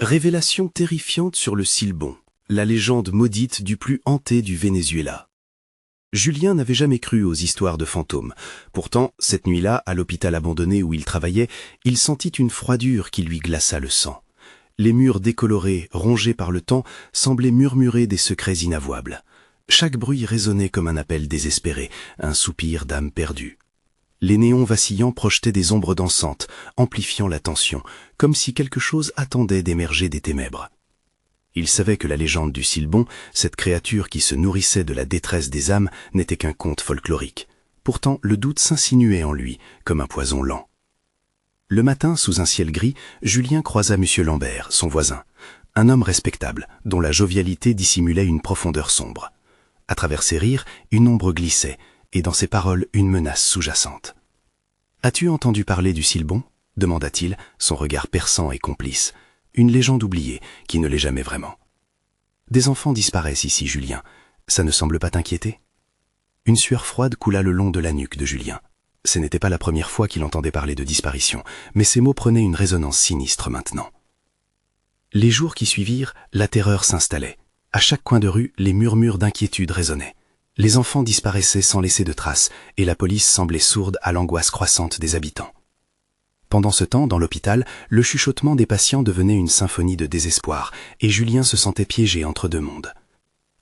Révélation terrifiante sur le Silbon, la légende maudite du plus hanté du Venezuela. Julien n'avait jamais cru aux histoires de fantômes. Pourtant, cette nuit-là, à l'hôpital abandonné où il travaillait, il sentit une froidure qui lui glaça le sang. Les murs décolorés, rongés par le temps, semblaient murmurer des secrets inavouables. Chaque bruit résonnait comme un appel désespéré, un soupir d'âme perdue. Les néons vacillants projetaient des ombres dansantes, amplifiant la tension, comme si quelque chose attendait d'émerger des ténèbres. Il savait que la légende du Silbon, cette créature qui se nourrissait de la détresse des âmes, n'était qu'un conte folklorique. Pourtant, le doute s'insinuait en lui, comme un poison lent. Le matin, sous un ciel gris, Julien croisa M. Lambert, son voisin, un homme respectable, dont la jovialité dissimulait une profondeur sombre. À travers ses rires, une ombre glissait, et dans ses paroles, une menace sous-jacente. « As-tu entendu parler du Silbon ?» demanda-t-il, son regard perçant et complice. Une légende oubliée, qui ne l'est jamais vraiment. « Des enfants disparaissent ici, Julien. Ça ne semble pas t'inquiéter ?» Une sueur froide coula le long de la nuque de Julien. Ce n'était pas la première fois qu'il entendait parler de disparition, mais ces mots prenaient une résonance sinistre maintenant. Les jours qui suivirent, la terreur s'installait. À chaque coin de rue, les murmures d'inquiétude résonnaient. Les enfants disparaissaient sans laisser de traces, et la police semblait sourde à l'angoisse croissante des habitants. Pendant ce temps, dans l'hôpital, le chuchotement des patients devenait une symphonie de désespoir, et Julien se sentait piégé entre deux mondes.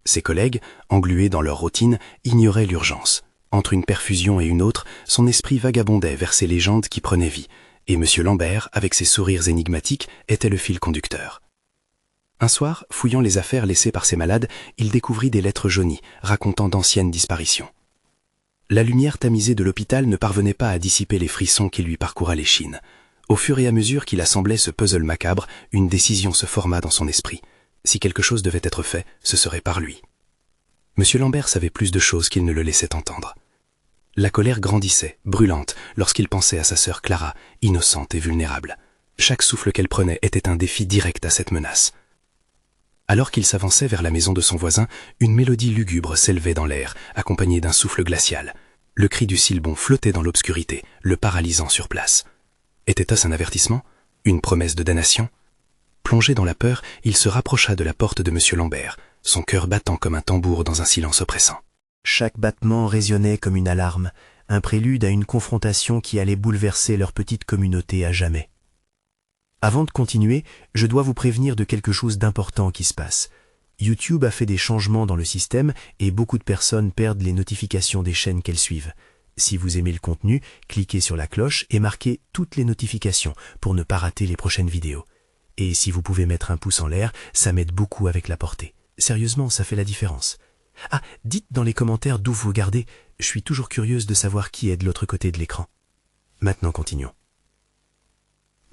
Ses collègues, englués dans leur routine, ignoraient l'urgence. Entre une perfusion et une autre, son esprit vagabondait vers ces légendes qui prenaient vie, et M. Lambert, avec ses sourires énigmatiques, était le fil conducteur. Un soir, fouillant les affaires laissées par ses malades, il découvrit des lettres jaunies, racontant d'anciennes disparitions. La lumière tamisée de l'hôpital ne parvenait pas à dissiper les frissons qui lui parcouraient l'échine. Au fur et à mesure qu'il assemblait ce puzzle macabre, une décision se forma dans son esprit. Si quelque chose devait être fait, ce serait par lui. M. Lambert savait plus de choses qu'il ne le laissait entendre. La colère grandissait, brûlante, lorsqu'il pensait à sa sœur Clara, innocente et vulnérable. Chaque souffle qu'elle prenait était un défi direct à cette menace. Alors qu'il s'avançait vers la maison de son voisin, une mélodie lugubre s'élevait dans l'air, accompagnée d'un souffle glacial. Le cri du Silbon flottait dans l'obscurité, le paralysant sur place. Était-ce un avertissement? Une promesse de damnation? Plongé dans la peur, il se rapprocha de la porte de M. Lambert, son cœur battant comme un tambour dans un silence oppressant. Chaque battement résonnait comme une alarme, un prélude à une confrontation qui allait bouleverser leur petite communauté à jamais. Avant de continuer, je dois vous prévenir de quelque chose d'important qui se passe. YouTube a fait des changements dans le système et beaucoup de personnes perdent les notifications des chaînes qu'elles suivent. Si vous aimez le contenu, cliquez sur la cloche et marquez toutes les notifications pour ne pas rater les prochaines vidéos. Et si vous pouvez mettre un pouce en l'air, ça m'aide beaucoup avec la portée. Sérieusement, ça fait la différence. Ah, dites dans les commentaires d'où vous regardez, je suis toujours curieuse de savoir qui est de l'autre côté de l'écran. Maintenant, continuons.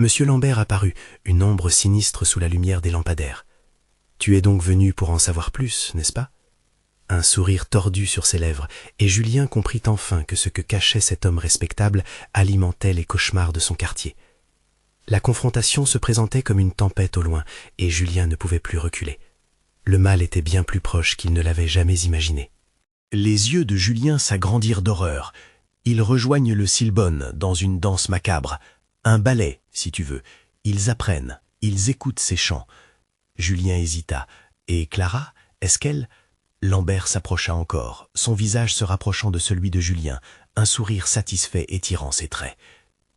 Monsieur Lambert apparut, une ombre sinistre sous la lumière des lampadaires. « Tu es donc venu pour en savoir plus, n'est-ce pas ?» Un sourire tordu sur ses lèvres, et Julien comprit enfin que ce que cachait cet homme respectable alimentait les cauchemars de son quartier. La confrontation se présentait comme une tempête au loin, et Julien ne pouvait plus reculer. Le mal était bien plus proche qu'il ne l'avait jamais imaginé. Les yeux de Julien s'agrandirent d'horreur. Ils rejoignent le Silbon dans une danse macabre. Un ballet, si tu veux. Ils apprennent, ils écoutent ses chants. Julien hésita. Et Clara, est-ce qu'elle... Lambert s'approcha encore, son visage se rapprochant de celui de Julien, un sourire satisfait étirant ses traits.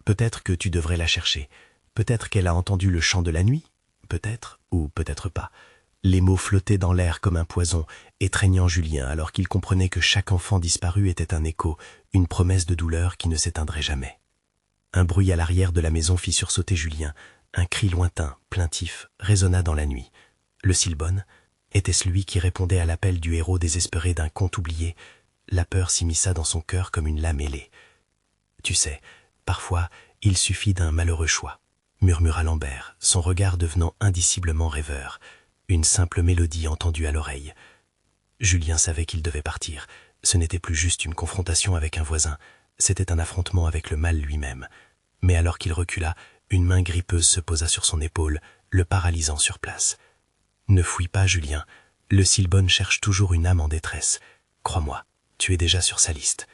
Peut-être que tu devrais la chercher. Peut-être qu'elle a entendu le chant de la nuit. Peut-être, ou peut-être pas. Les mots flottaient dans l'air comme un poison, étreignant Julien alors qu'il comprenait que chaque enfant disparu était un écho, une promesse de douleur qui ne s'éteindrait jamais. Un bruit à l'arrière de la maison fit sursauter Julien. Un cri lointain, plaintif, résonna dans la nuit. Le Silbon, était-ce lui qui répondait à l'appel du héros désespéré d'un conte oublié? La peur s'immisça dans son cœur comme une lame ailée. « Tu sais, parfois, il suffit d'un malheureux choix, » murmura Lambert, son regard devenant indiciblement rêveur. Une simple mélodie entendue à l'oreille. Julien savait qu'il devait partir. Ce n'était plus juste une confrontation avec un voisin. C'était un affrontement avec le mal lui-même. Mais alors qu'il recula, une main grippeuse se posa sur son épaule, le paralysant sur place. « Ne fuis pas, Julien. Le Silbon cherche toujours une âme en détresse. Crois-moi, tu es déjà sur sa liste. »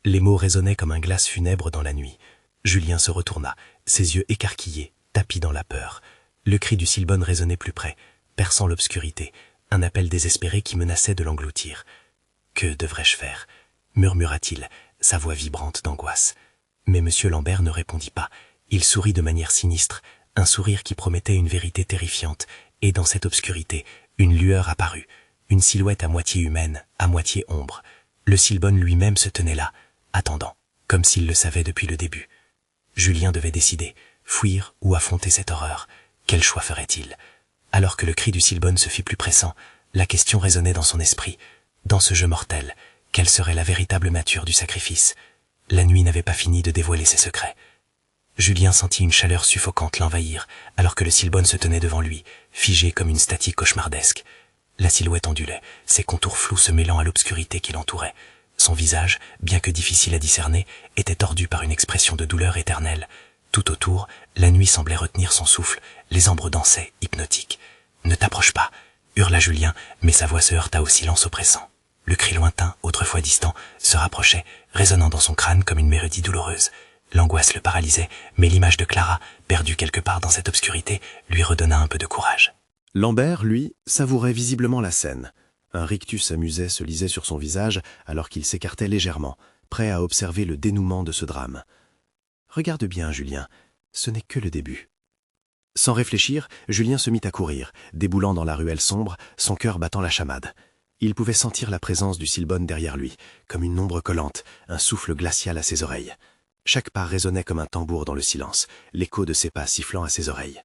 Les mots résonnaient comme un glace funèbre dans la nuit. Julien se retourna, ses yeux écarquillés, tapis dans la peur. Le cri du Silbonne résonnait plus près, perçant l'obscurité, un appel désespéré qui menaçait de l'engloutir. « Que devrais-je faire » murmura-t-il, sa voix vibrante d'angoisse. Mais M. Lambert ne répondit pas. Il sourit de manière sinistre, un sourire qui promettait une vérité terrifiante, et dans cette obscurité, une lueur apparut, une silhouette à moitié humaine, à moitié ombre. Le Silbonne lui-même se tenait là, attendant, comme s'il le savait depuis le début. Julien devait décider, fuir ou affronter cette horreur. Quel choix ferait-il? Alors que le cri du Silbonne se fit plus pressant, la question résonnait dans son esprit. Dans ce jeu mortel, quelle serait la véritable nature du sacrifice? La nuit n'avait pas fini de dévoiler ses secrets. Julien sentit une chaleur suffocante l'envahir, alors que le Silbonne se tenait devant lui, figé comme une statue cauchemardesque. La silhouette ondulait, ses contours flous se mêlant à l'obscurité qui l'entourait. Son visage, bien que difficile à discerner, était tordu par une expression de douleur éternelle. Tout autour, la nuit semblait retenir son souffle, les ombres dansaient, hypnotiques. « Ne t'approche pas !» hurla Julien, mais sa voix se heurta au silence oppressant. Le cri lointain, autrefois distant, se rapprochait, résonnant dans son crâne comme une mélodie douloureuse. L'angoisse le paralysait, mais l'image de Clara, perdue quelque part dans cette obscurité, lui redonna un peu de courage. Lambert, lui, savourait visiblement la scène. Un rictus amusé se lisait sur son visage alors qu'il s'écartait légèrement, prêt à observer le dénouement de ce drame. « Regarde bien, Julien, ce n'est que le début. » Sans réfléchir, Julien se mit à courir, déboulant dans la ruelle sombre, son cœur battant la chamade. Il pouvait sentir la présence du Silbonne derrière lui, comme une ombre collante, un souffle glacial à ses oreilles. Chaque pas résonnait comme un tambour dans le silence, l'écho de ses pas sifflant à ses oreilles.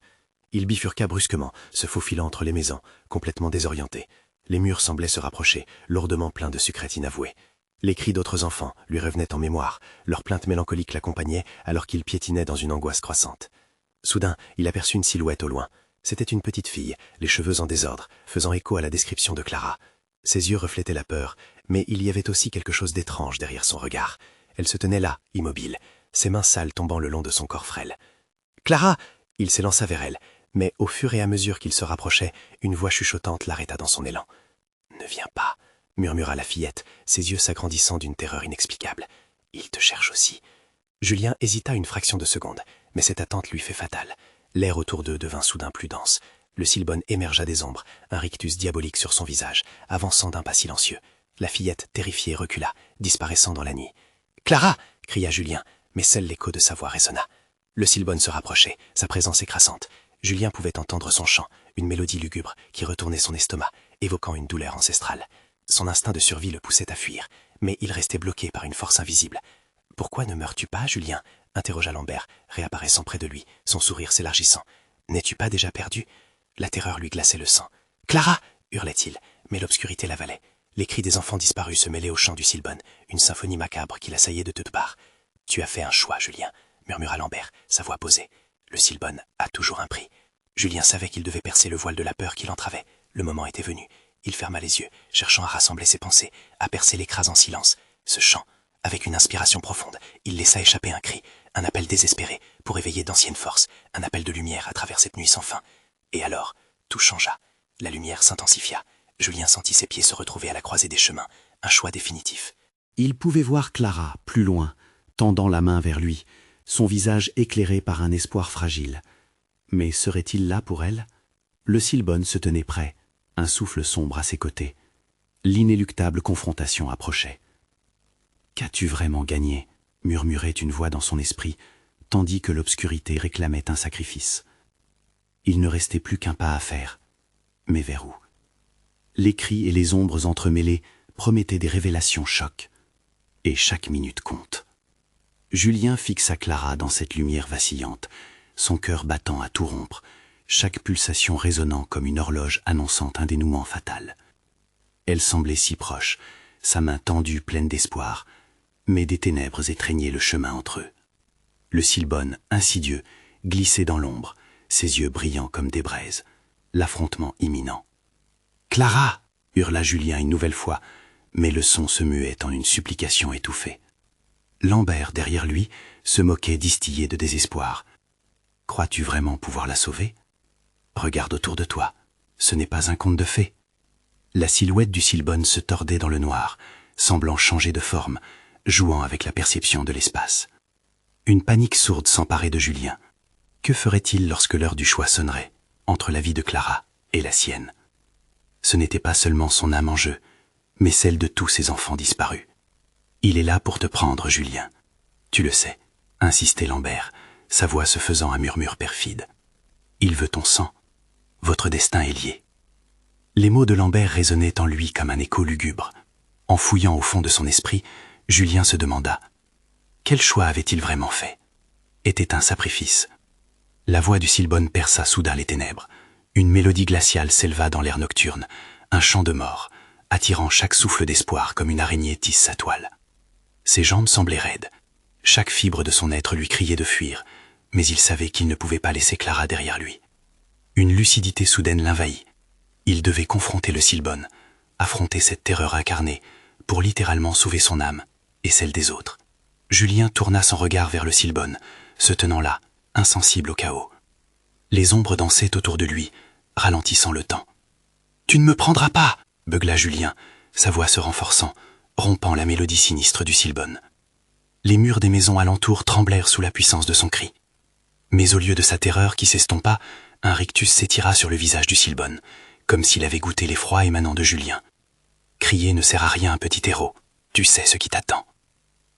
Il bifurqua brusquement, se faufilant entre les maisons, complètement désorienté. Les murs semblaient se rapprocher, lourdement pleins de secrets inavoués. Les cris d'autres enfants lui revenaient en mémoire, leurs plaintes mélancoliques l'accompagnaient alors qu'il piétinait dans une angoisse croissante. Soudain, il aperçut une silhouette au loin. C'était une petite fille, les cheveux en désordre, faisant écho à la description de Clara. Ses yeux reflétaient la peur, mais il y avait aussi quelque chose d'étrange derrière son regard. Elle se tenait là, immobile, ses mains sales tombant le long de son corps frêle. « Clara !» Il s'élança vers elle, mais au fur et à mesure qu'il se rapprochait, une voix chuchotante l'arrêta dans son élan. « Ne viens pas !» murmura la fillette, ses yeux s'agrandissant d'une terreur inexplicable. « Il te cherche aussi. » Julien hésita une fraction de seconde, mais cette attente lui fait fatale. L'air autour d'eux devint soudain plus dense. Le Silbonne émergea des ombres, un rictus diabolique sur son visage, avançant d'un pas silencieux. La fillette, terrifiée, recula, disparaissant dans la nuit. « Clara !» cria Julien, mais seul l'écho de sa voix résonna. Le Silbonne se rapprochait, sa présence écrasante. Julien pouvait entendre son chant, une mélodie lugubre qui retournait son estomac, évoquant une douleur ancestrale. Son instinct de survie le poussait à fuir, mais il restait bloqué par une force invisible. « Pourquoi ne meurs-tu pas, Julien ?» interrogea Lambert, réapparaissant près de lui, son sourire s'élargissant. « N'es-tu pas déjà perdu ?» La terreur lui glaçait le sang. « Clara !» hurlait-il, mais l'obscurité l'avalait. Les cris des enfants disparus se mêlaient aux chants du Silbonne, une symphonie macabre qui l'assaillait de toutes parts. « Tu as fait un choix, Julien !» murmura Lambert, sa voix posée. Le Silbonne a toujours un prix. Julien savait qu'il devait percer le voile de la peur qui l'entravait. Le moment était venu. Il ferma les yeux, cherchant à rassembler ses pensées, à percer l'écrasant silence. Ce chant, avec une inspiration profonde, il laissa échapper un cri, un appel désespéré pour éveiller d'anciennes forces, un appel de lumière à travers cette nuit sans fin. Et alors, tout changea. La lumière s'intensifia. Julien sentit ses pieds se retrouver à la croisée des chemins, un choix définitif. Il pouvait voir Clara, plus loin, tendant la main vers lui, son visage éclairé par un espoir fragile. Mais serait-il là pour elle? Le Silbonne se tenait prêt, un souffle sombre à ses côtés. L'inéluctable confrontation approchait. « Qu'as-tu vraiment gagné ?» murmurait une voix dans son esprit, tandis que l'obscurité réclamait un sacrifice. Il ne restait plus qu'un pas à faire. Mais vers où? Les cris et les ombres entremêlées promettaient des révélations chocs. Et chaque minute compte. Julien fixa Clara dans cette lumière vacillante, son cœur battant à tout rompre, chaque pulsation résonnant comme une horloge annonçant un dénouement fatal. Elle semblait si proche, sa main tendue pleine d'espoir, mais des ténèbres étreignaient le chemin entre eux. Le Silbonne, insidieux, glissait dans l'ombre, ses yeux brillants comme des braises, l'affrontement imminent. « Clara !» hurla Julien une nouvelle fois, mais le son se muait en une supplication étouffée. Lambert, derrière lui, se moquait distillé de désespoir. « Crois-tu vraiment pouvoir la sauver ? Regarde autour de toi, ce n'est pas un conte de fées. » La silhouette du Silbonne se tordait dans le noir, semblant changer de forme, jouant avec la perception de l'espace. Une panique sourde s'emparait de Julien. Que ferait-il lorsque l'heure du choix sonnerait? entre la vie de Clara et la sienne. Ce n'était pas seulement son âme en jeu, mais celle de tous ses enfants disparus. Il est là pour te prendre, Julien. Tu le sais, insistait Lambert, sa voix se faisant un murmure perfide. Il veut ton sang. Votre destin est lié. Les mots de Lambert résonnaient en lui comme un écho lugubre. En fouillant au fond de son esprit, Julien se demanda « Quel choix avait-il vraiment fait ?» Était un sacrifice. La voix du Silbonne perça soudain les ténèbres. Une mélodie glaciale s'éleva dans l'air nocturne, un chant de mort, attirant chaque souffle d'espoir comme une araignée tisse sa toile. Ses jambes semblaient raides. Chaque fibre de son être lui criait de fuir, mais il savait qu'il ne pouvait pas laisser Clara derrière lui. Une lucidité soudaine l'envahit. Il devait confronter le Silbonne, affronter cette terreur incarnée, pour littéralement sauver son âme et celle des autres. Julien tourna son regard vers le Silbonne, se tenant là, insensible au chaos. Les ombres dansaient autour de lui, ralentissant le temps. « Tu ne me prendras pas !» beugla Julien, sa voix se renforçant, rompant la mélodie sinistre du Silbonne. Les murs des maisons alentour tremblèrent sous la puissance de son cri. Mais au lieu de sa terreur qui s'estompa, un rictus s'étira sur le visage du Silbonne, comme s'il avait goûté l'effroi émanant de Julien. Crier ne sert à rien, petit héros. Tu sais ce qui t'attend.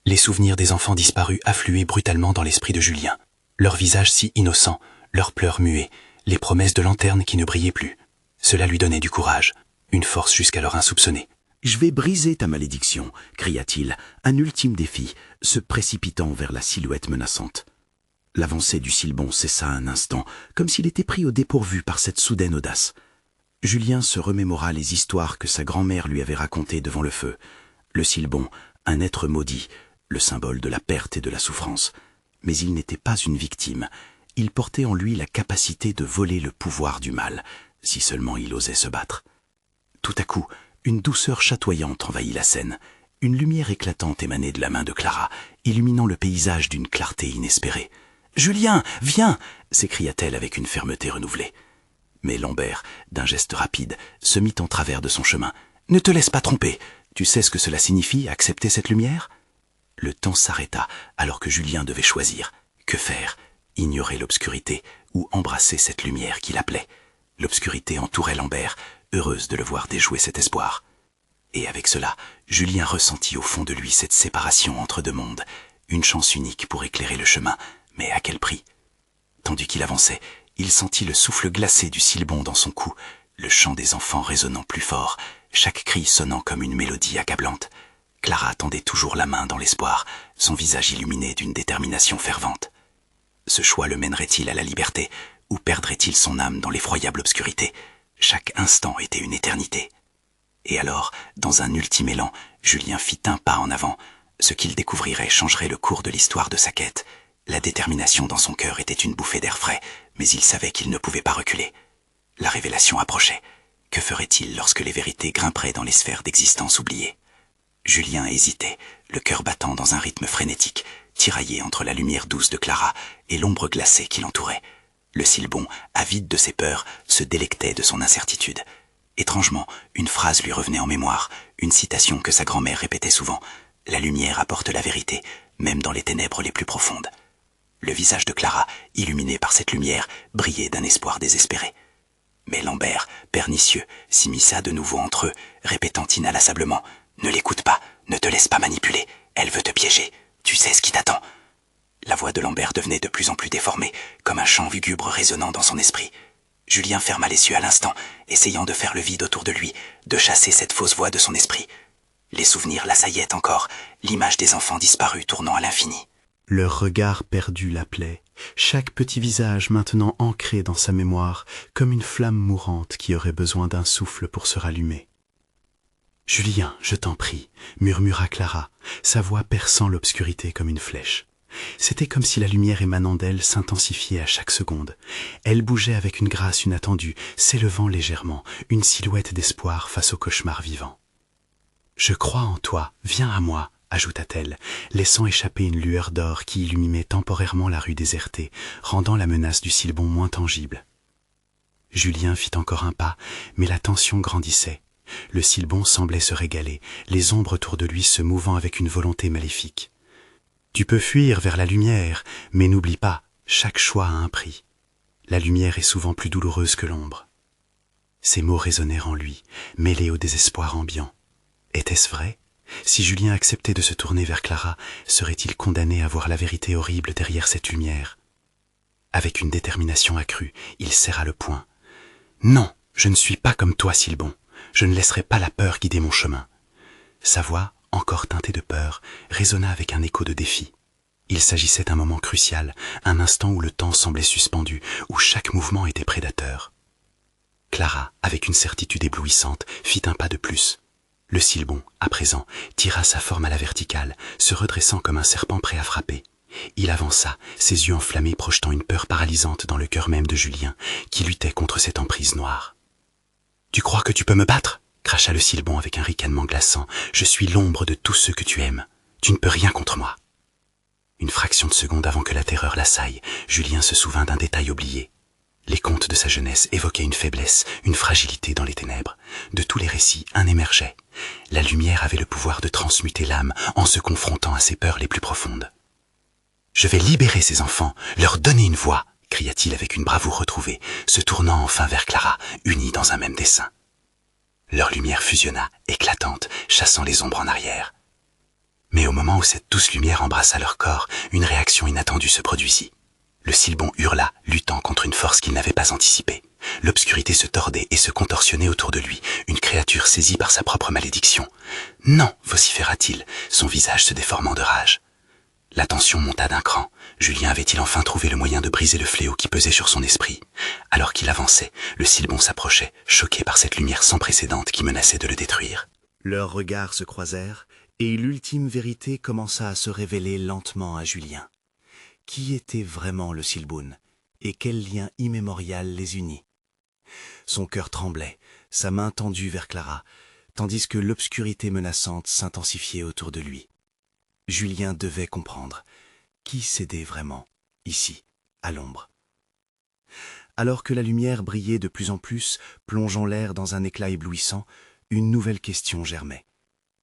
Les souvenirs des enfants disparus affluaient brutalement dans l'esprit de Julien. Leurs visages si innocents, leurs pleurs muets, les promesses de lanterne qui ne brillaient plus. Cela lui donnait du courage, une force jusqu'alors insoupçonnée. « Je vais briser ta malédiction » cria-t-il, un ultime défi, se précipitant vers la silhouette menaçante. L'avancée du Silbon cessa un instant, comme s'il était pris au dépourvu par cette soudaine audace. Julien se remémora les histoires que sa grand-mère lui avait racontées devant le feu. Le Silbon, un être maudit, le symbole de la perte et de la souffrance. Mais il n'était pas une victime. Il portait en lui la capacité de voler le pouvoir du mal, si seulement il osait se battre. Tout à coup, une douceur chatoyante envahit la scène. Une lumière éclatante émanait de la main de Clara, illuminant le paysage d'une clarté inespérée. « Julien, viens !» s'écria-t-elle avec une fermeté renouvelée. Mais Lambert, d'un geste rapide, se mit en travers de son chemin. « Ne te laisse pas tromper. Tu sais ce que cela signifie, accepter cette lumière ?» Le temps s'arrêta alors que Julien devait choisir. Que faire? Ignorer l'obscurité ou embrasser cette lumière qui l'appelait? L'obscurité entourait Lambert, heureuse de le voir déjouer cet espoir. Et avec cela, Julien ressentit au fond de lui cette séparation entre deux mondes, une chance unique pour éclairer le chemin, mais à quel prix? Tandis qu'il avançait, il sentit le souffle glacé du Silbon dans son cou, le chant des enfants résonnant plus fort, chaque cri sonnant comme une mélodie accablante. Clara tendait toujours la main dans l'espoir, son visage illuminé d'une détermination fervente. Ce choix le mènerait-il à la liberté, ou perdrait-il son âme dans l'effroyable obscurité? Chaque instant était une éternité. Et alors, dans un ultime élan, Julien fit un pas en avant. Ce qu'il découvrirait changerait le cours de l'histoire de sa quête. La détermination dans son cœur était une bouffée d'air frais, mais il savait qu'il ne pouvait pas reculer. La révélation approchait. Que ferait-il lorsque les vérités grimperaient dans les sphères d'existence oubliées? Julien hésitait, le cœur battant dans un rythme frénétique, tiraillé entre la lumière douce de Clara et l'ombre glacée qui l'entourait. Le Silbon, avide de ses peurs, se délectait de son incertitude. Étrangement, une phrase lui revenait en mémoire, une citation que sa grand-mère répétait souvent. « La lumière apporte la vérité, même dans les ténèbres les plus profondes. » Le visage de Clara, illuminé par cette lumière, brillait d'un espoir désespéré. Mais Lambert, pernicieux, s'immisça de nouveau entre eux, répétant inlassablement « Ne l'écoute pas, ne te laisse pas manipuler, elle veut te piéger, tu sais ce qui t'attend. » La voix de Lambert devenait de plus en plus déformée, comme un chant lugubre résonnant dans son esprit. Julien ferma les yeux à l'instant, essayant de faire le vide autour de lui, de chasser cette fausse voix de son esprit. Les souvenirs l'assaillaient encore, l'image des enfants disparus tournant à l'infini. Leur regard perdu l'appelait, chaque petit visage maintenant ancré dans sa mémoire, comme une flamme mourante qui aurait besoin d'un souffle pour se rallumer. « Julien, je t'en prie » murmura Clara, sa voix perçant l'obscurité comme une flèche. C'était comme si la lumière émanant d'elle s'intensifiait à chaque seconde. Elle bougeait avec une grâce inattendue, s'élevant légèrement, une silhouette d'espoir face au cauchemar vivant. « Je crois en toi, viens à moi » ajouta-t-elle, laissant échapper une lueur d'or qui illuminait temporairement la rue désertée, rendant la menace du Silbon moins tangible. Julien fit encore un pas, mais la tension grandissait. Le Silbon semblait se régaler, les ombres autour de lui se mouvant avec une volonté maléfique. « Tu peux fuir vers la lumière, mais n'oublie pas, chaque choix a un prix. » La lumière est souvent plus douloureuse que l'ombre. Ces mots résonnèrent en lui, mêlés au désespoir ambiant. Était-ce vrai? Si Julien acceptait de se tourner vers Clara, serait-il condamné à voir la vérité horrible derrière cette lumière? Avec une détermination accrue, il serra le poing. « Non, je ne suis pas comme toi, Silbon. Je ne laisserai pas la peur guider mon chemin. » Sa voix, encore teintée de peur, résonna avec un écho de défi. Il s'agissait d'un moment crucial, un instant où le temps semblait suspendu, où chaque mouvement était prédateur. Clara, avec une certitude éblouissante, fit un pas de plus. Le Silbon, à présent, tira sa forme à la verticale, se redressant comme un serpent prêt à frapper. Il avança, ses yeux enflammés projetant une peur paralysante dans le cœur même de Julien, qui luttait contre cette emprise noire. « Tu crois que tu peux me battre ?» cracha le Silbon avec un ricanement glaçant. « Je suis l'ombre de tous ceux que tu aimes. Tu ne peux rien contre moi. » Une fraction de seconde avant que la terreur l'assaille, Julien se souvint d'un détail oublié. Les contes de sa jeunesse évoquaient une faiblesse, une fragilité dans les ténèbres. De tous les récits, un émergeait. La lumière avait le pouvoir de transmuter l'âme en se confrontant à ses peurs les plus profondes. « Je vais libérer ces enfants, leur donner une voix !» cria-t-il avec une bravoure retrouvée, se tournant enfin vers Clara, unis dans un même dessein. Leur lumière fusionna, éclatante, chassant les ombres en arrière. Mais au moment où cette douce lumière embrassa leur corps, une réaction inattendue se produisit. Le Silbon hurla, luttant contre une force qu'il n'avait pas anticipée. L'obscurité se tordait et se contorsionnait autour de lui, une créature saisie par sa propre malédiction. « Non !» vociféra-t-il, son visage se déformant de rage. La tension monta d'un cran. Julien avait-il enfin trouvé le moyen de briser le fléau qui pesait sur son esprit? Alors qu'il avançait, le Silbon s'approchait, choqué par cette lumière sans précédente qui menaçait de le détruire. Leurs regards se croisèrent, et l'ultime vérité commença à se révéler lentement à Julien. Qui était vraiment le Silbun, et quel lien immémorial les unit? Son cœur tremblait, sa main tendue vers Clara, tandis que l'obscurité menaçante s'intensifiait autour de lui. Julien devait comprendre. Qui cédait vraiment, ici, à l'ombre? Alors que la lumière brillait de plus en plus, plongeant l'air dans un éclat éblouissant, une nouvelle question germait.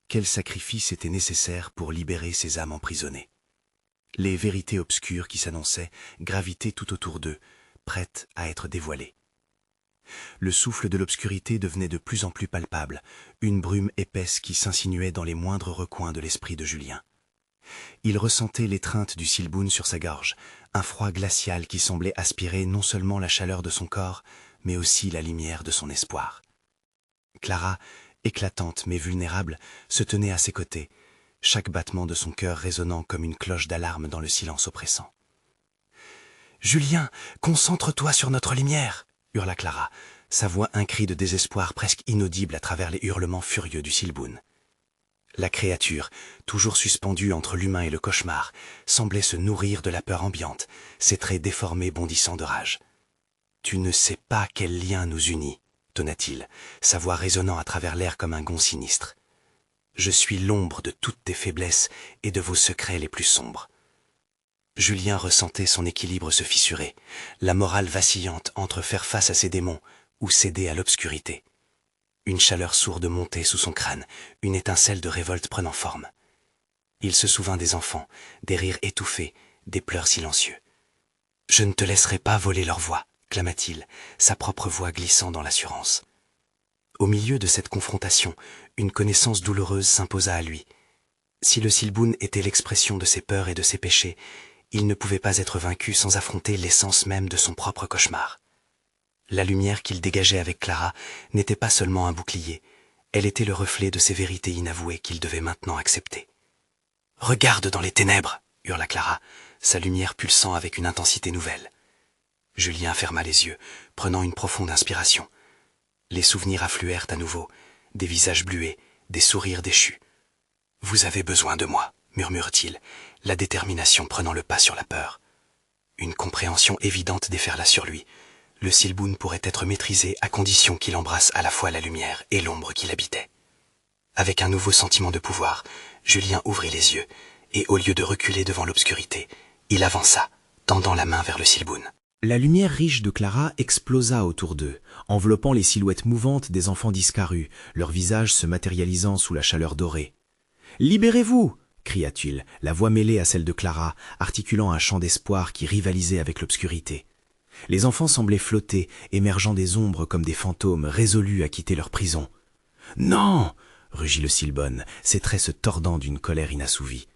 Quel sacrifice était nécessaire pour libérer ces âmes emprisonnées? Les vérités obscures qui s'annonçaient gravitaient tout autour d'eux, prêtes à être dévoilées. Le souffle de l'obscurité devenait de plus en plus palpable, une brume épaisse qui s'insinuait dans les moindres recoins de l'esprit de Julien. Il ressentait l'étreinte du Silbun sur sa gorge, un froid glacial qui semblait aspirer non seulement la chaleur de son corps, mais aussi la lumière de son espoir. Clara, éclatante mais vulnérable, se tenait à ses côtés, chaque battement de son cœur résonnant comme une cloche d'alarme dans le silence oppressant. « Julien, concentre-toi sur notre lumière !» hurla Clara, sa voix un cri de désespoir presque inaudible à travers les hurlements furieux du Silbun. La créature, toujours suspendue entre l'humain et le cauchemar, semblait se nourrir de la peur ambiante, ses traits déformés bondissant de rage. « Tu ne sais pas quel lien nous unit !» tonna-t-il, sa voix résonnant à travers l'air comme un gond sinistre. « Je suis l'ombre de toutes tes faiblesses et de vos secrets les plus sombres. » Julien ressentait son équilibre se fissurer, la morale vacillante entre faire face à ses démons ou céder à l'obscurité. Une chaleur sourde montait sous son crâne, une étincelle de révolte prenant forme. Il se souvint des enfants, des rires étouffés, des pleurs silencieux. « Je ne te laisserai pas voler leur voix !» clama-t-il, sa propre voix glissant dans l'assurance. Au milieu de cette confrontation, une connaissance douloureuse s'imposa à lui. Si le Silbun était l'expression de ses peurs et de ses péchés, il ne pouvait pas être vaincu sans affronter l'essence même de son propre cauchemar. La lumière qu'il dégageait avec Clara n'était pas seulement un bouclier, elle était le reflet de ces vérités inavouées qu'il devait maintenant accepter. « Regarde dans les ténèbres !» hurla Clara, sa lumière pulsant avec une intensité nouvelle. Julien ferma les yeux, prenant une profonde inspiration. Les souvenirs affluèrent à nouveau, des visages blués, des sourires déchus. « Vous avez besoin de moi !» murmure-t-il, la détermination prenant le pas sur la peur. Une compréhension évidente déferla sur lui. Le Silbun pourrait être maîtrisé à condition qu'il embrasse à la fois la lumière et l'ombre qui l'habitait. Avec un nouveau sentiment de pouvoir, Julien ouvrit les yeux, et au lieu de reculer devant l'obscurité, il avança, tendant la main vers le Silbun. La lumière riche de Clara explosa autour d'eux, enveloppant les silhouettes mouvantes des enfants disparus, leurs visages se matérialisant sous la chaleur dorée. « Libérez-vous !» cria-t-il, la voix mêlée à celle de Clara, articulant un chant d'espoir qui rivalisait avec l'obscurité. Les enfants semblaient flotter, émergeant des ombres comme des fantômes résolus à quitter leur prison. « Non !» rugit le Silbonne, ses traits se tordant d'une colère inassouvie.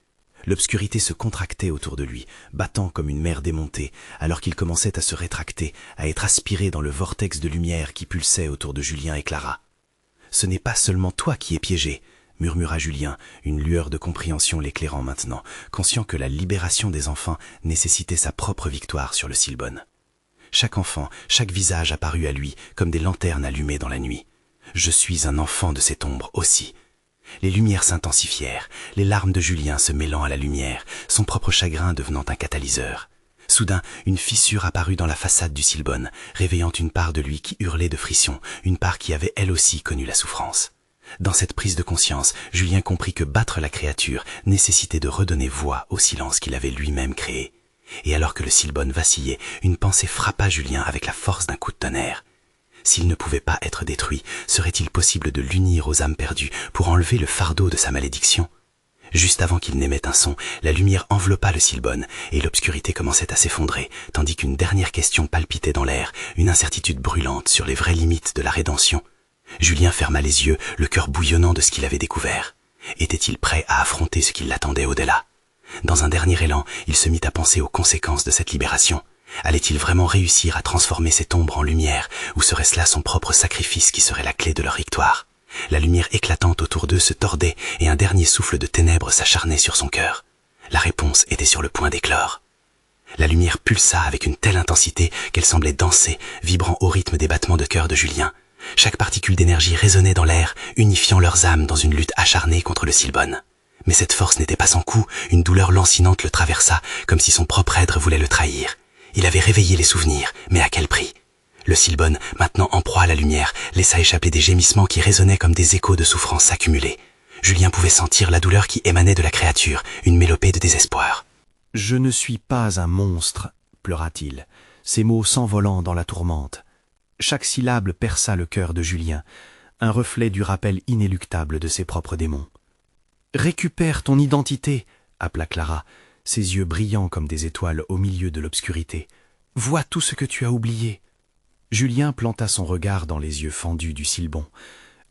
L'obscurité se contractait autour de lui, battant comme une mer démontée, alors qu'il commençait à se rétracter, à être aspiré dans le vortex de lumière qui pulsait autour de Julien et Clara. « Ce n'est pas seulement toi qui es piégé !» murmura Julien, une lueur de compréhension l'éclairant maintenant, conscient que la libération des enfants nécessitait sa propre victoire sur le Silbonne. Chaque enfant, chaque visage apparut à lui comme des lanternes allumées dans la nuit. « Je suis un enfant de cette ombre aussi !» Les lumières s'intensifièrent, les larmes de Julien se mêlant à la lumière, son propre chagrin devenant un catalyseur. Soudain, une fissure apparut dans la façade du Silbonne, réveillant une part de lui qui hurlait de frisson, une part qui avait elle aussi connu la souffrance. Dans cette prise de conscience, Julien comprit que battre la créature nécessitait de redonner voix au silence qu'il avait lui-même créé. Et alors que le Silbonne vacillait, une pensée frappa Julien avec la force d'un coup de tonnerre. S'il ne pouvait pas être détruit, serait-il possible de l'unir aux âmes perdues pour enlever le fardeau de sa malédiction ? Juste avant qu'il n'émette un son, la lumière enveloppa le Silbonne et l'obscurité commençait à s'effondrer, tandis qu'une dernière question palpitait dans l'air, une incertitude brûlante sur les vraies limites de la rédemption. Julien ferma les yeux, le cœur bouillonnant de ce qu'il avait découvert. Était-il prêt à affronter ce qui l'attendait au-delà ? Dans un dernier élan, il se mit à penser aux conséquences de cette libération. Allait-il vraiment réussir à transformer cette ombre en lumière, ou serait-ce là son propre sacrifice qui serait la clé de leur victoire ? La lumière éclatante autour d'eux se tordait et un dernier souffle de ténèbres s'acharnait sur son cœur. La réponse était sur le point d'éclore. La lumière pulsa avec une telle intensité qu'elle semblait danser, vibrant au rythme des battements de cœur de Julien. Chaque particule d'énergie résonnait dans l'air, unifiant leurs âmes dans une lutte acharnée contre le Silbonne. Mais cette force n'était pas sans coup, une douleur lancinante le traversa, comme si son propre être voulait le trahir. Il avait réveillé les souvenirs, mais à quel prix ? Le Silbonne, maintenant en proie à la lumière, laissa échapper des gémissements qui résonnaient comme des échos de souffrance accumulés. Julien pouvait sentir la douleur qui émanait de la créature, une mélopée de désespoir. « Je ne suis pas un monstre !» pleura-t-il, ses mots s'envolant dans la tourmente. Chaque syllabe perça le cœur de Julien, un reflet du rappel inéluctable de ses propres démons. « Récupère ton identité !» appela Clara, ses yeux brillants comme des étoiles au milieu de l'obscurité. « Vois tout ce que tu as oublié !» Julien planta son regard dans les yeux fendus du Silbon.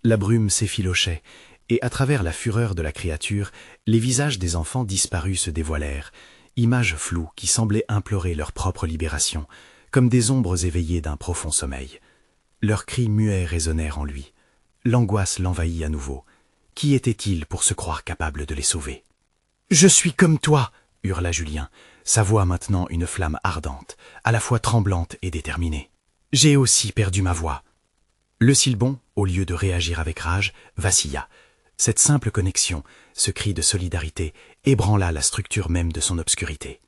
La brume s'effilochait, et à travers la fureur de la créature, les visages des enfants disparus se dévoilèrent, images floues qui semblaient implorer leur propre libération, comme des ombres éveillées d'un profond sommeil. Leurs cris muets résonnèrent en lui. L'angoisse l'envahit à nouveau. Qui était-il pour se croire capable de les sauver ? « Je suis comme toi !» hurla Julien, sa voix maintenant une flamme ardente, à la fois tremblante et déterminée. « J'ai aussi perdu ma voix. » Le Silbon, au lieu de réagir avec rage, vacilla. Cette simple connexion, ce cri de solidarité, ébranla la structure même de son obscurité.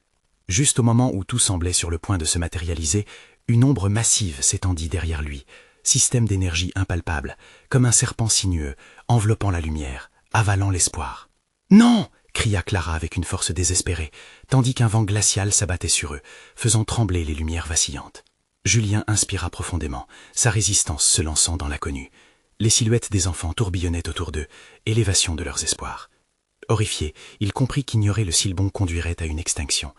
Juste au moment où tout semblait sur le point de se matérialiser, une ombre massive s'étendit derrière lui, système d'énergie impalpable, comme un serpent sinueux, enveloppant la lumière, avalant l'espoir. « Non !» cria Clara avec une force désespérée, tandis qu'un vent glacial s'abattait sur eux, faisant trembler les lumières vacillantes. Julien inspira profondément, sa résistance se lançant dans l'inconnu. Les silhouettes des enfants tourbillonnaient autour d'eux, élévation de leurs espoirs. Horrifié, il comprit qu'ignorer le Silbon conduirait à une extinction.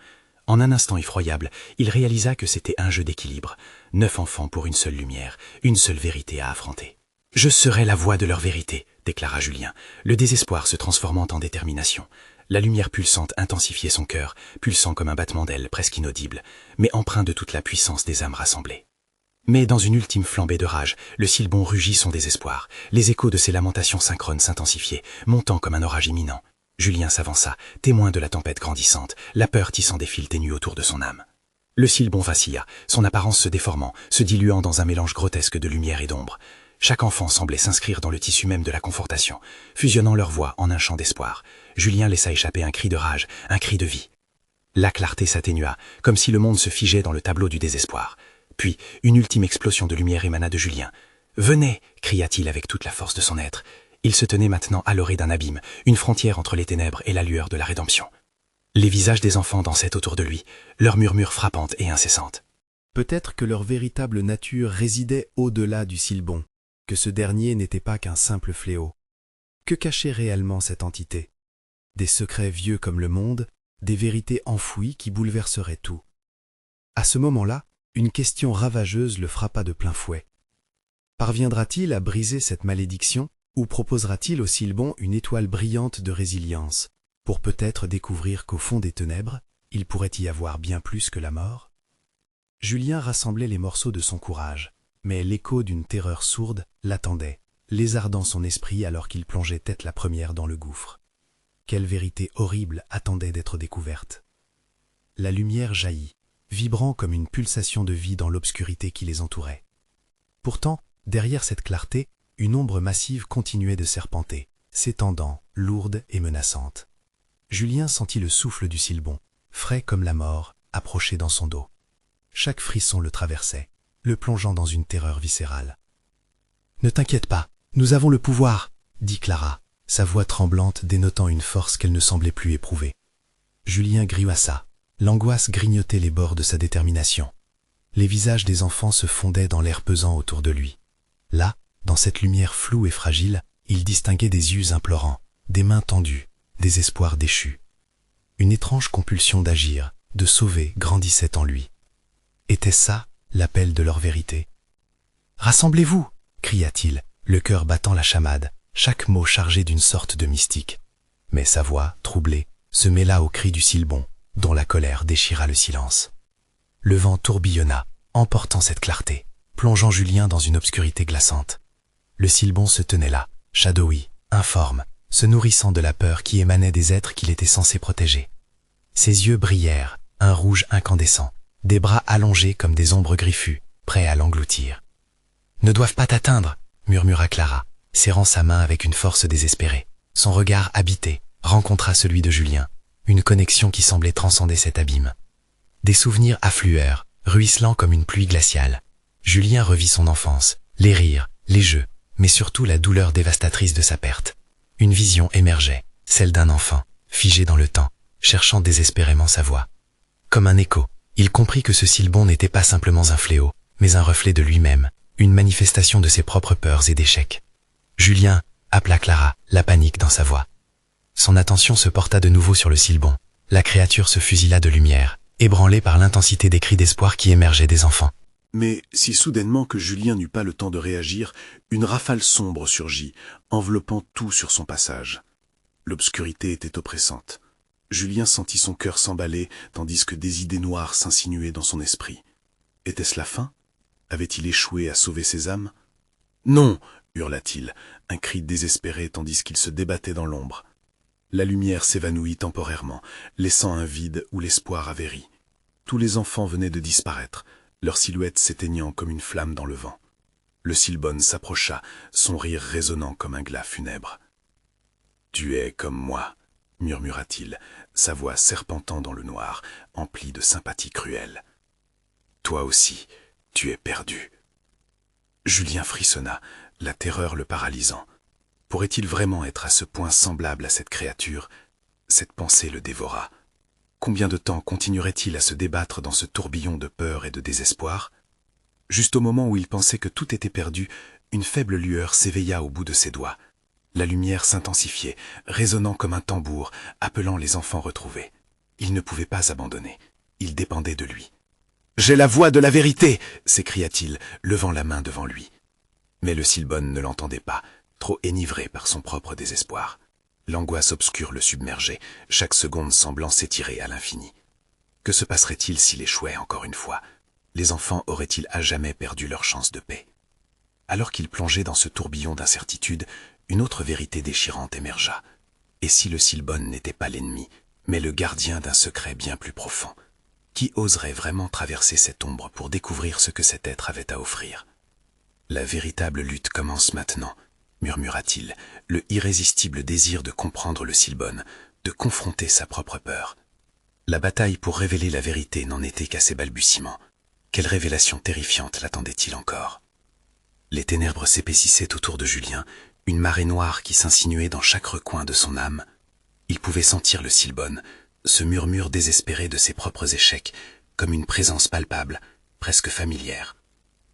En un instant effroyable, il réalisa que c'était un jeu d'équilibre. 9 enfants pour une seule lumière, une seule vérité à affronter. « Je serai la voix de leur vérité », déclara Julien, le désespoir se transformant en détermination. La lumière pulsante intensifiait son cœur, pulsant comme un battement d'ailes presque inaudible, mais empreint de toute la puissance des âmes rassemblées. Mais dans une ultime flambée de rage, le Silbon rugit son désespoir. Les échos de ses lamentations synchrones s'intensifiaient, montant comme un orage imminent. Julien s'avança, témoin de la tempête grandissante, la peur tissant des fils ténus autour de son âme. Le Silbon vacilla, son apparence se déformant, se diluant dans un mélange grotesque de lumière et d'ombre. Chaque enfant semblait s'inscrire dans le tissu même de la confortation, fusionnant leurs voix en un chant d'espoir. Julien laissa échapper un cri de rage, un cri de vie. La clarté s'atténua, comme si le monde se figeait dans le tableau du désespoir. Puis, une ultime explosion de lumière émana de Julien. « Venez !» cria-t-il avec toute la force de son être. Il se tenait maintenant à l'orée d'un abîme, une frontière entre les ténèbres et la lueur de la rédemption. Les visages des enfants dansaient autour de lui, leurs murmures frappantes et incessantes. Peut-être que leur véritable nature résidait au-delà du Silbon, que ce dernier n'était pas qu'un simple fléau. Que cachait réellement cette entité ? Des secrets vieux comme le monde, des vérités enfouies qui bouleverseraient tout. À ce moment-là, Une question ravageuse le frappa de plein fouet. Parviendra-t-il à briser cette malédiction ou proposera-t-il au Silbon une étoile brillante de résilience pour peut-être découvrir qu'au fond des ténèbres, il pourrait y avoir bien plus que la mort? Julien rassemblait les morceaux de son courage, mais l'écho d'une terreur sourde l'attendait, lézardant son esprit alors qu'il plongeait tête la première dans le gouffre. Quelle vérité horrible attendait d'être découverte? La lumière jaillit, vibrant comme une pulsation de vie dans l'obscurité qui les entourait. Pourtant, derrière cette clarté, une ombre massive continuait de serpenter, s'étendant, lourde et menaçante. Julien sentit le souffle du Silbon, frais comme la mort, approcher dans son dos. Chaque frisson le traversait, le plongeant dans une terreur viscérale. « Ne t'inquiète pas, nous avons le pouvoir !» dit Clara, sa voix tremblante dénotant une force qu'elle ne semblait plus éprouver. Julien grimaça. L'angoisse grignotait les bords de sa détermination. Les visages des enfants se fondaient dans l'air pesant autour de lui. Là, dans cette lumière floue et fragile, il distinguait des yeux implorants, des mains tendues, des espoirs déchus. Une étrange compulsion d'agir, de sauver, grandissait en lui. Était-ce ça, l'appel de leur vérité? « Rassemblez-vous » cria-t-il, le cœur battant la chamade, chaque mot chargé d'une sorte de mystique. Mais sa voix, troublée, se mêla au cri du Silbon, dont la colère déchira le silence. Le vent tourbillonna, emportant cette clarté, plongeant Julien dans une obscurité glaçante. Le Silbon se tenait là, shadowy, informe, se nourrissant de la peur qui émanait des êtres qu'il était censé protéger. Ses yeux brillèrent, un rouge incandescent, des bras allongés comme des ombres griffues, prêts à l'engloutir. « Ne doivent pas t'atteindre !» murmura Clara, serrant sa main avec une force désespérée. Son regard habité rencontra celui de Julien, une connexion qui semblait transcender cet abîme. Des souvenirs affluèrent, ruisselant comme une pluie glaciale. Julien revit son enfance, les rires, les jeux, mais surtout la douleur dévastatrice de sa perte. Une vision émergeait, celle d'un enfant, figé dans le temps, cherchant désespérément sa voie. Comme un écho, il comprit que ce Silbon n'était pas simplement un fléau, mais un reflet de lui-même, une manifestation de ses propres peurs et d'échecs. Julien, appela Clara, la panique dans sa voix. Son attention se porta de nouveau sur le Silbon. La créature se fusila de lumière, ébranlée par l'intensité des cris d'espoir qui émergeaient des enfants. Mais si soudainement que Julien n'eut pas le temps de réagir, une rafale sombre surgit, enveloppant tout sur son passage. L'obscurité était oppressante. Julien sentit son cœur s'emballer, tandis que des idées noires s'insinuaient dans son esprit. Était-ce la fin? Avait-il échoué à sauver ses âmes? Non, hurla-t-il, un cri désespéré tandis qu'il se débattait dans l'ombre. La lumière s'évanouit temporairement, laissant un vide où l'espoir avait ri. Tous les enfants venaient de disparaître, leurs silhouettes s'éteignant comme une flamme dans le vent. Le Silbon s'approcha, son rire résonnant comme un glas funèbre. « Tu es comme moi », murmura-t-il, sa voix serpentant dans le noir, emplie de sympathie cruelle. « Toi aussi, tu es perdu. » Julien frissonna, la terreur le paralysant. Pourrait-il vraiment être à ce point semblable à cette créature? Cette pensée le dévora. Combien de temps continuerait-il à se débattre dans ce tourbillon de peur et de désespoir? Juste au moment où il pensait que tout était perdu, une faible lueur s'éveilla au bout de ses doigts. La lumière s'intensifiait, résonnant comme un tambour, appelant les enfants retrouvés. Il ne pouvait pas abandonner. Il dépendait de lui. « J'ai la voix de la vérité !» s'écria-t-il, levant la main devant lui. Mais le Silbon ne l'entendait pas, trop enivré par son propre désespoir. L'angoisse obscure le submergeait, chaque seconde semblant s'étirer à l'infini. Que se passerait-il s'il échouait encore une fois? Les enfants auraient-ils à jamais perdu leur chance de paix? Alors qu'il plongeait dans ce tourbillon d'incertitude, une autre vérité déchirante émergea. Et si le Silbon n'était pas l'ennemi, mais le gardien d'un secret bien plus profond? Qui oserait vraiment traverser cette ombre pour découvrir ce que cet être avait à offrir? La véritable lutte commence maintenant, murmura-t-il, le irrésistible désir de comprendre le Silbon, de confronter sa propre peur. La bataille pour révéler la vérité n'en était qu'à ses balbutiements. Quelle révélation terrifiante l'attendait-il encore? Les ténèbres s'épaississaient autour de Julien, une marée noire qui s'insinuait dans chaque recoin de son âme. Il pouvait sentir le Silbon, ce murmure désespéré de ses propres échecs, comme une présence palpable, presque familière.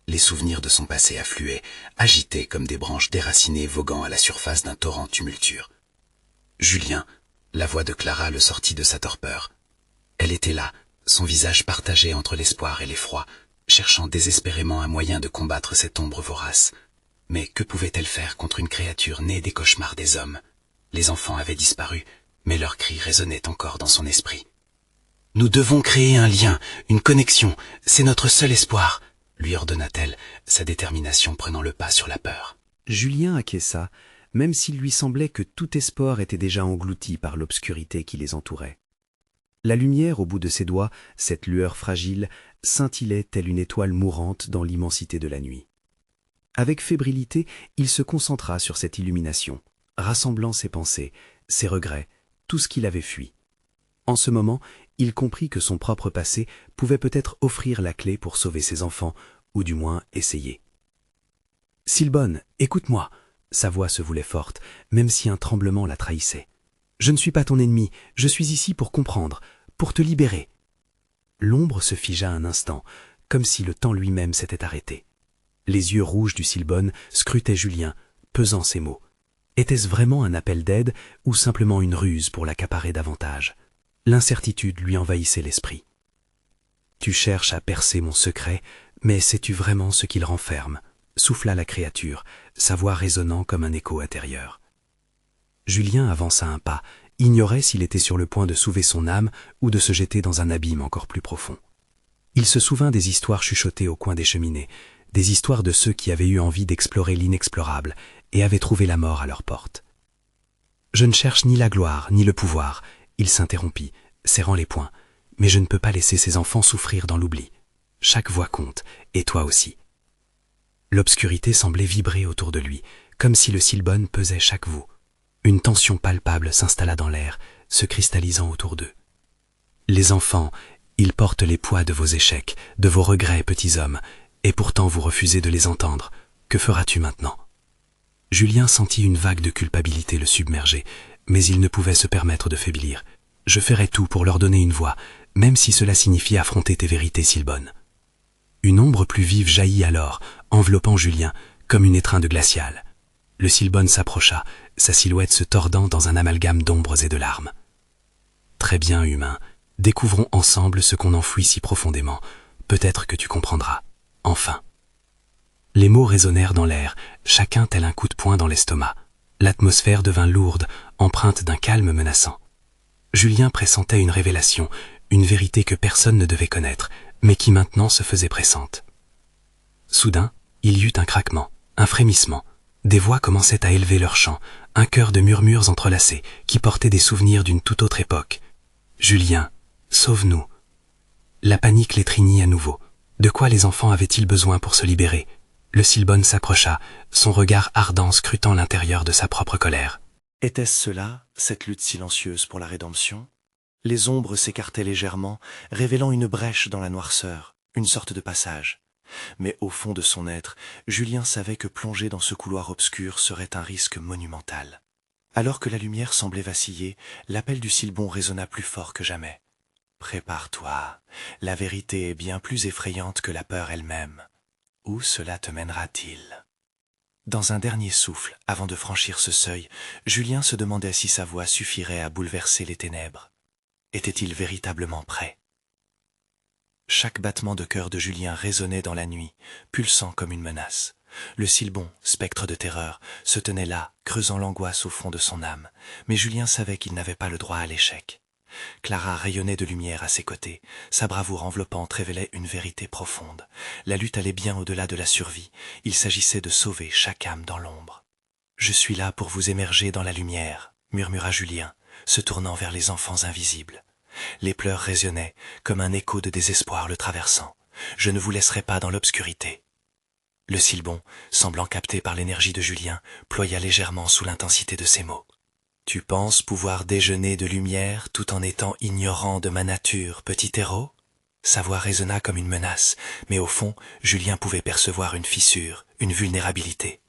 Les souvenirs de son passé affluaient, agités comme des branches déracinées voguant à la surface d'un torrent tumultueux. Julien, la voix de Clara le sortit de sa torpeur. Elle était là, son visage partagé entre l'espoir et l'effroi, cherchant désespérément un moyen de combattre cette ombre vorace. Mais que pouvait-elle faire contre une créature née des cauchemars des hommes? Les enfants avaient disparu, mais leurs cris résonnaient encore dans son esprit. « Nous devons créer un lien, une connexion, c'est notre seul espoir !» lui ordonna-t-elle, sa détermination prenant le pas sur la peur. Julien acquiesça, même s'il lui semblait que tout espoir était déjà englouti par l'obscurité qui les entourait. La lumière au bout de ses doigts, cette lueur fragile, scintillait telle une étoile mourante dans l'immensité de la nuit. Avec fébrilité, il se concentra sur cette illumination, rassemblant ses pensées, ses regrets, tout ce qu'il avait fui. En ce moment, il comprit que son propre passé pouvait peut-être offrir la clé pour sauver ses enfants, ou du moins essayer. « Silbonne, écoute-moi !» Sa voix se voulait forte, même si un tremblement la trahissait. « Je ne suis pas ton ennemi, je suis ici pour comprendre, pour te libérer. » L'ombre se figea un instant, comme si le temps lui-même s'était arrêté. Les yeux rouges du Silbonne scrutaient Julien, pesant ses mots. Était-ce vraiment un appel d'aide ou simplement une ruse pour l'accaparer davantage? L'incertitude lui envahissait l'esprit. « Tu cherches à percer mon secret, mais sais-tu vraiment ce qu'il renferme ?» souffla la créature, sa voix résonnant comme un écho intérieur. Julien avança un pas, ignorait s'il était sur le point de sauver son âme ou de se jeter dans un abîme encore plus profond. Il se souvint des histoires chuchotées au coin des cheminées, des histoires de ceux qui avaient eu envie d'explorer l'inexplorable et avaient trouvé la mort à leur porte. « Je ne cherche ni la gloire, ni le pouvoir. » Il s'interrompit, serrant les poings. « Mais je ne peux pas laisser ces enfants souffrir dans l'oubli. Chaque voix compte, et toi aussi. » L'obscurité semblait vibrer autour de lui, comme si le Silbonne pesait chaque voix. Une tension palpable s'installa dans l'air, se cristallisant autour d'eux. « Les enfants, ils portent les poids de vos échecs, de vos regrets, petits hommes, et pourtant vous refusez de les entendre. Que feras-tu maintenant ?» Julien sentit une vague de culpabilité le submerger, mais il ne pouvait se permettre de faiblir. « Je ferai tout pour leur donner une voix, même si cela signifie affronter tes vérités, Silbonne. » Une ombre plus vive jaillit alors, enveloppant Julien, comme une étreinte glaciale. Le Silbonne s'approcha, sa silhouette se tordant dans un amalgame d'ombres et de larmes. « Très bien, humain, découvrons ensemble ce qu'on enfouit si profondément. Peut-être que tu comprendras. Enfin. » Les mots résonnèrent dans l'air, chacun tel un coup de poing dans l'estomac. L'atmosphère devint lourde, empreinte d'un calme menaçant. Julien pressentait une révélation, une vérité que personne ne devait connaître, mais qui maintenant se faisait pressante. Soudain, il y eut un craquement, un frémissement. Des voix commençaient à élever leur chant, un chœur de murmures entrelacés qui portaient des souvenirs d'une toute autre époque. « Julien, sauve-nous !» La panique l'étreignit à nouveau. De quoi les enfants avaient-ils besoin pour se libérer? Le Silbonne s'approcha, son regard ardent scrutant l'intérieur de sa propre colère. Était-ce cela, cette lutte silencieuse pour la rédemption? Les ombres s'écartaient légèrement, révélant une brèche dans la noirceur, une sorte de passage. Mais au fond de son être, Julien savait que plonger dans ce couloir obscur serait un risque monumental. Alors que la lumière semblait vaciller, l'appel du Silbon résonna plus fort que jamais. « Prépare-toi, la vérité est bien plus effrayante que la peur elle-même. Où cela te mènera-t-il » Dans un dernier souffle, avant de franchir ce seuil, Julien se demandait si sa voix suffirait à bouleverser les ténèbres. Était-il véritablement prêt? Chaque battement de cœur de Julien résonnait dans la nuit, pulsant comme une menace. Le Silbon, spectre de terreur, se tenait là, creusant l'angoisse au fond de son âme, mais Julien savait qu'il n'avait pas le droit à l'échec. Clara rayonnait de lumière à ses côtés, sa bravoure enveloppante révélait une vérité profonde. La lutte allait bien au-delà de la survie, il s'agissait de sauver chaque âme dans l'ombre. « Je suis là pour vous émerger dans la lumière », murmura Julien, se tournant vers les enfants invisibles. Les pleurs résonnaient, comme un écho de désespoir le traversant. « Je ne vous laisserai pas dans l'obscurité. » Le Silbon, semblant capté par l'énergie de Julien, ploya légèrement sous l'intensité de ses mots. « Tu penses pouvoir déjeuner de lumière tout en étant ignorant de ma nature, petit héros ?» Sa voix résonna comme une menace, mais au fond, Julien pouvait percevoir une fissure, une vulnérabilité.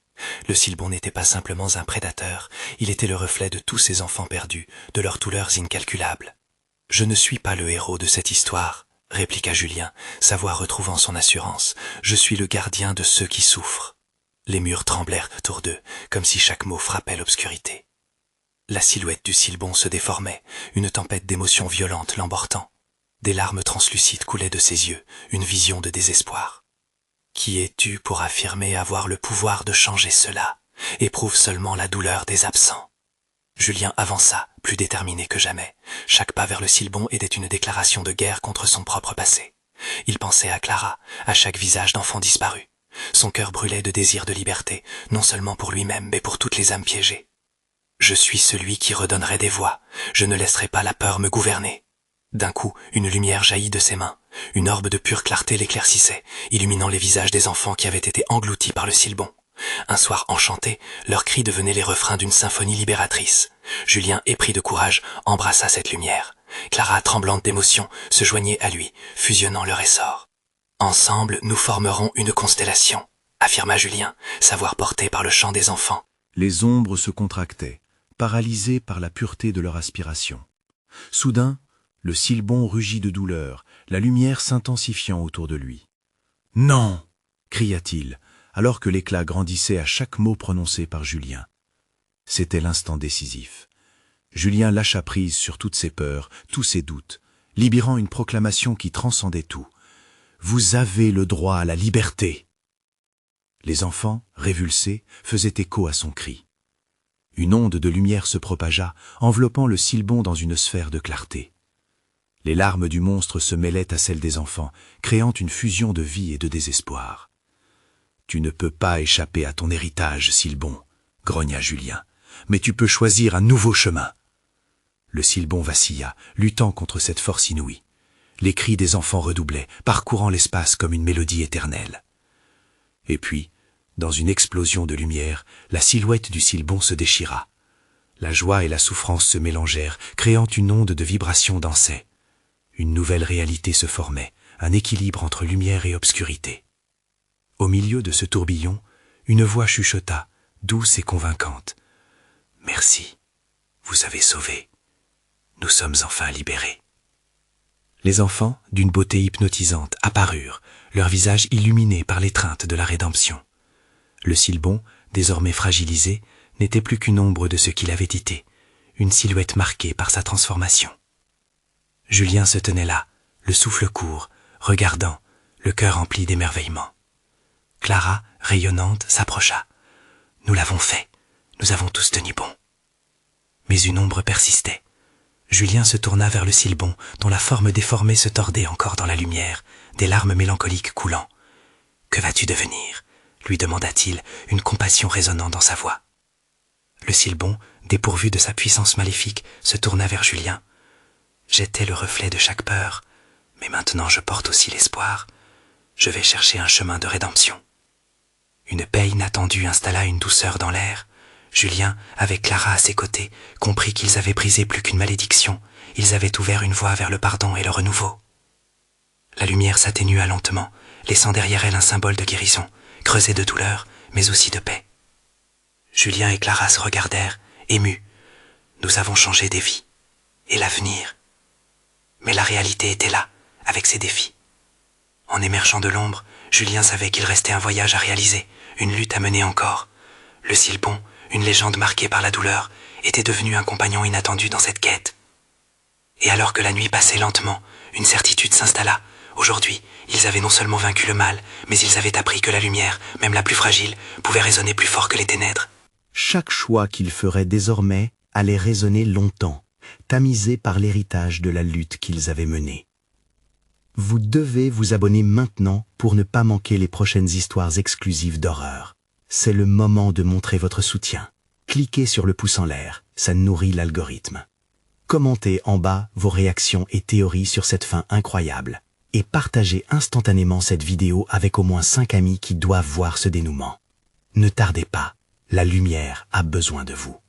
Le Silbon n'était pas simplement un prédateur, il était le reflet de tous ces enfants perdus, de leurs douleurs incalculables. « Je ne suis pas le héros de cette histoire, » répliqua Julien, sa voix retrouvant son assurance. « Je suis le gardien de ceux qui souffrent. » Les murs tremblèrent autour d'eux, comme si chaque mot frappait l'obscurité. La silhouette du Silbon se déformait, une tempête d'émotions violentes l'emportant. Des larmes translucides coulaient de ses yeux, une vision de désespoir. « Qui es-tu pour affirmer avoir le pouvoir de changer cela? Éprouve seulement la douleur des absents. » Julien avança, plus déterminé que jamais. Chaque pas vers le Silbon était une déclaration de guerre contre son propre passé. Il pensait à Clara, à chaque visage d'enfant disparu. Son cœur brûlait de désir de liberté, non seulement pour lui-même, mais pour toutes les âmes piégées. « Je suis celui qui redonnerait des voix. Je ne laisserai pas la peur me gouverner. » D'un coup, une lumière jaillit de ses mains. Une orbe de pure clarté l'éclaircissait, illuminant les visages des enfants qui avaient été engloutis par le Silbon. Un soir enchanté, leurs cris devenaient les refrains d'une symphonie libératrice. Julien, épris de courage, embrassa cette lumière. Clara, tremblante d'émotion, se joignait à lui, fusionnant leur essor. « Ensemble, nous formerons une constellation », affirma Julien, sa voix portée par le chant des enfants. Les ombres se contractaient, paralysées par la pureté de leur aspiration. Soudain, le Silbon rugit de douleur, la lumière s'intensifiant autour de lui. « Non !» cria-t-il, alors que l'éclat grandissait à chaque mot prononcé par Julien. C'était l'instant décisif. Julien lâcha prise sur toutes ses peurs, tous ses doutes, libérant une proclamation qui transcendait tout. « Vous avez le droit à la liberté !» Les enfants, révulsés, faisaient écho à son cri. Une onde de lumière se propagea, enveloppant le Silbon dans une sphère de clarté. Les larmes du monstre se mêlaient à celles des enfants, créant une fusion de vie et de désespoir. « Tu ne peux pas échapper à ton héritage, Silbon, » grogna Julien, « mais tu peux choisir un nouveau chemin. » Le Silbon vacilla, luttant contre cette force inouïe. Les cris des enfants redoublaient, parcourant l'espace comme une mélodie éternelle. Et puis, dans une explosion de lumière, la silhouette du Silbon se déchira. La joie et la souffrance se mélangèrent, créant une onde de vibration dansait. Une nouvelle réalité se formait, un équilibre entre lumière et obscurité. Au milieu de ce tourbillon, une voix chuchota, douce et convaincante. « Merci, vous avez sauvé. Nous sommes enfin libérés. » Les enfants, d'une beauté hypnotisante, apparurent, leurs visages illuminés par l'étreinte de la rédemption. Le Silbon, désormais fragilisé, n'était plus qu'une ombre de ce qu'il avait été, une silhouette marquée par sa transformation. Julien se tenait là, le souffle court, regardant, le cœur empli d'émerveillement. Clara, rayonnante, s'approcha. « Nous l'avons fait, nous avons tous tenu bon. » Mais une ombre persistait. Julien se tourna vers le Silbon, dont la forme déformée se tordait encore dans la lumière, des larmes mélancoliques coulant. « Que vas-tu devenir ?» lui demanda-t-il, une compassion résonnant dans sa voix. Le Silbon, dépourvu de sa puissance maléfique, se tourna vers Julien. « J'étais le reflet de chaque peur, mais maintenant je porte aussi l'espoir. Je vais chercher un chemin de rédemption. » Une paix inattendue installa une douceur dans l'air. Julien, avec Clara à ses côtés, comprit qu'ils avaient brisé plus qu'une malédiction. Ils avaient ouvert une voie vers le pardon et le renouveau. La lumière s'atténua lentement, laissant derrière elle un symbole de guérison, creusé de douleur, mais aussi de paix. Julien et Clara se regardèrent, émus. Nous avons changé des vies. Et l'avenir? Mais la réalité était là, avec ses défis. En émergeant de l'ombre, Julien savait qu'il restait un voyage à réaliser, une lutte à mener encore. Le Silbon, une légende marquée par la douleur, était devenu un compagnon inattendu dans cette quête. Et alors que la nuit passait lentement, une certitude s'installa. Aujourd'hui, ils avaient non seulement vaincu le mal, mais ils avaient appris que la lumière, même la plus fragile, pouvait résonner plus fort que les ténèbres. Chaque choix qu'ils feraient désormais allait résonner longtemps, tamisé par l'héritage de la lutte qu'ils avaient menée. Vous devez vous abonner maintenant pour ne pas manquer les prochaines histoires exclusives d'horreur. C'est le moment de montrer votre soutien. Cliquez sur le pouce en l'air, ça nourrit l'algorithme. Commentez en bas vos réactions et théories sur cette fin incroyable. Et partagez instantanément cette vidéo avec au moins 5 amis qui doivent voir ce dénouement. Ne tardez pas, la lumière a besoin de vous.